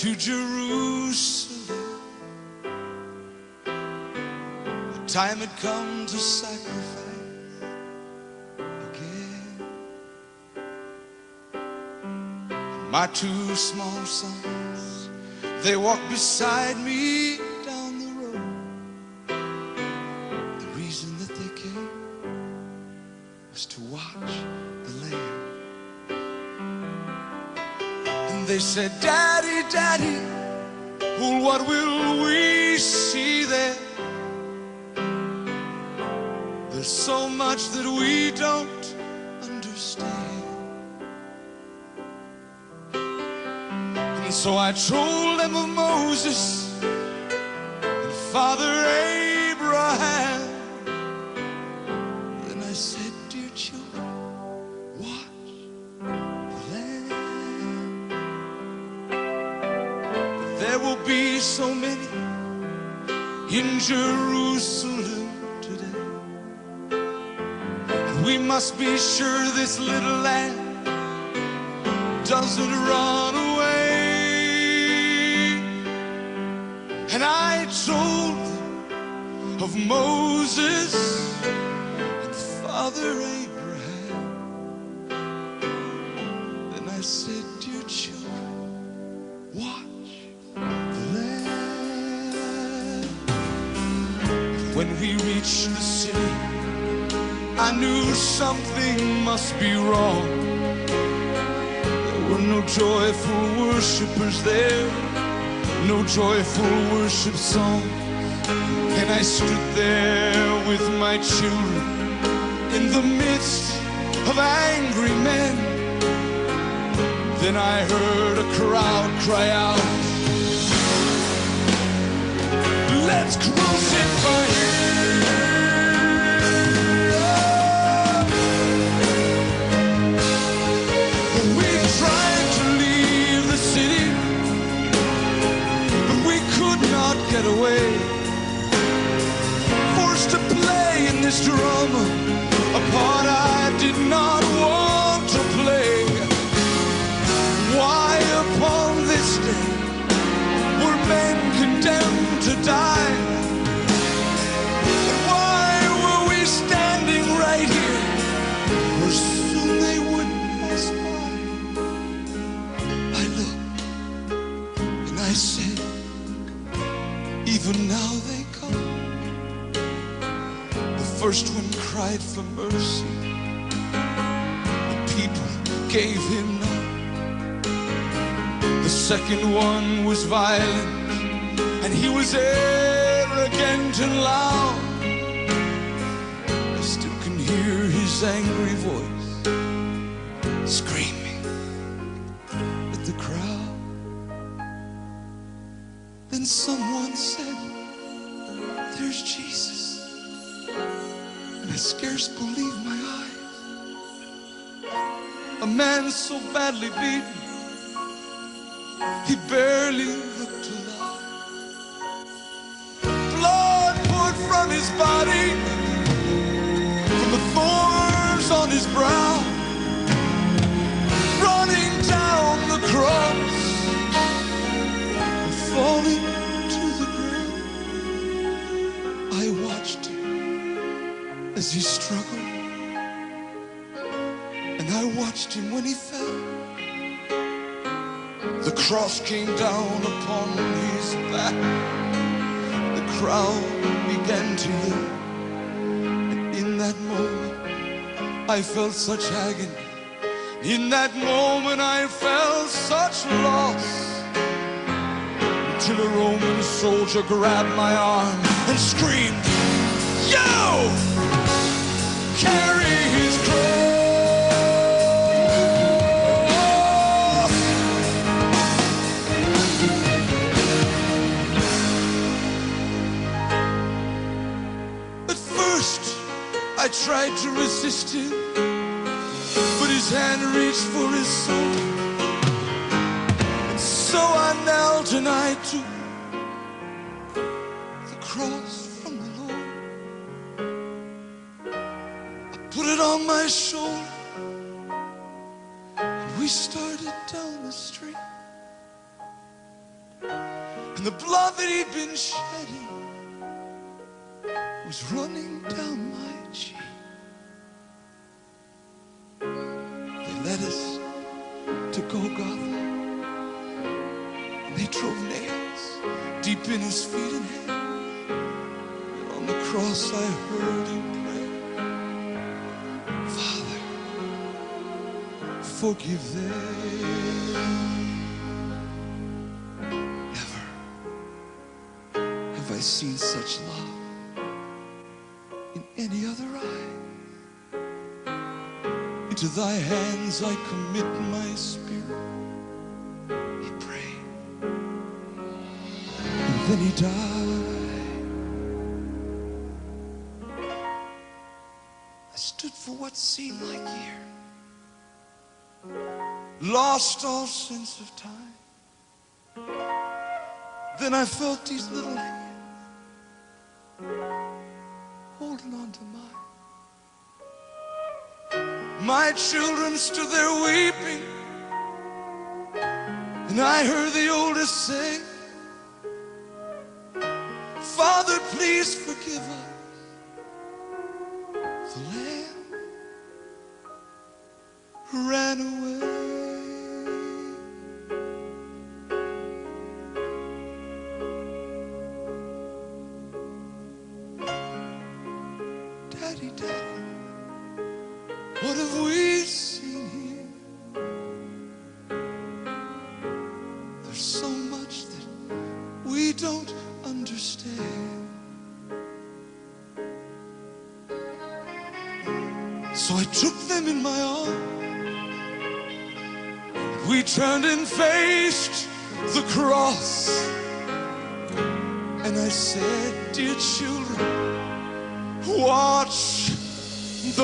to Jerusalem. The time had come to sacrifice again. My two small sons, they walked beside me down the road. The reason that they came was to watch the Lamb. And they said, Daddy, Daddy, well, what will we see there? There's so much that we don't understand. And so I told them of Moses and Father Abraham. Then I said, dear children, watch the Lamb. There will be so many in Jerusalem today. We must be sure this little lamb doesn't run away. And I told them of Moses and Father Abraham. Then I said, dear children, watch the lamb. When we reached the city, I knew something must be wrong. There were no joyful worshipers there, no joyful worship song. And I stood there with my children in the midst of angry men. Then I heard a crowd cry out, let's crucify him. Get away, forced to play in this drama a part I did not want to play. Why upon this day were men condemned to die? And why were we standing right here where soon they would pass by? I looked and I said, even now they come. The first one cried for mercy. The people gave him none. The second one was violent, and he was arrogant and loud. I still can hear his angry voice screaming at the crowd. Then someone said, there's Jesus. And I scarce believed my eyes. A man so badly beaten, he barely looked alive. Blood poured from his body, from the thorns on his brow, running down the cross, falling to the ground. I watched him as he struggled, and I watched him when he fell. The cross came down upon his back. The crowd began to yell, and in that moment I felt such agony. In that moment I felt such loss. Till a Roman soldier grabbed my arm and screamed, "You! Carry his cross!" At first, I tried to resist him, but his hand reached for his soul. So I knelt and I took the cross from the Lord. I put it on my shoulder, and we started down the street. And the blood that he'd been shedding was running down my cheek. They led us to Golgotha, and they drove nails deep in his feet and hands. And on the cross I heard him pray, Father, forgive them. Never have I seen such love in any other eye. Into thy hands I commit my spirit, he prayed, and then he died. I stood for what seemed like years, lost all sense of time. Then I felt these little hands holding on to mine. My children stood there weeping, and I heard the oldest say, Father, please forgive us. The lamb ran away. Daddy, Daddy, what have we seen here? There's so much that we don't understand. So I took them in my arms. We turned and faced the cross. And I said, dear children, watch the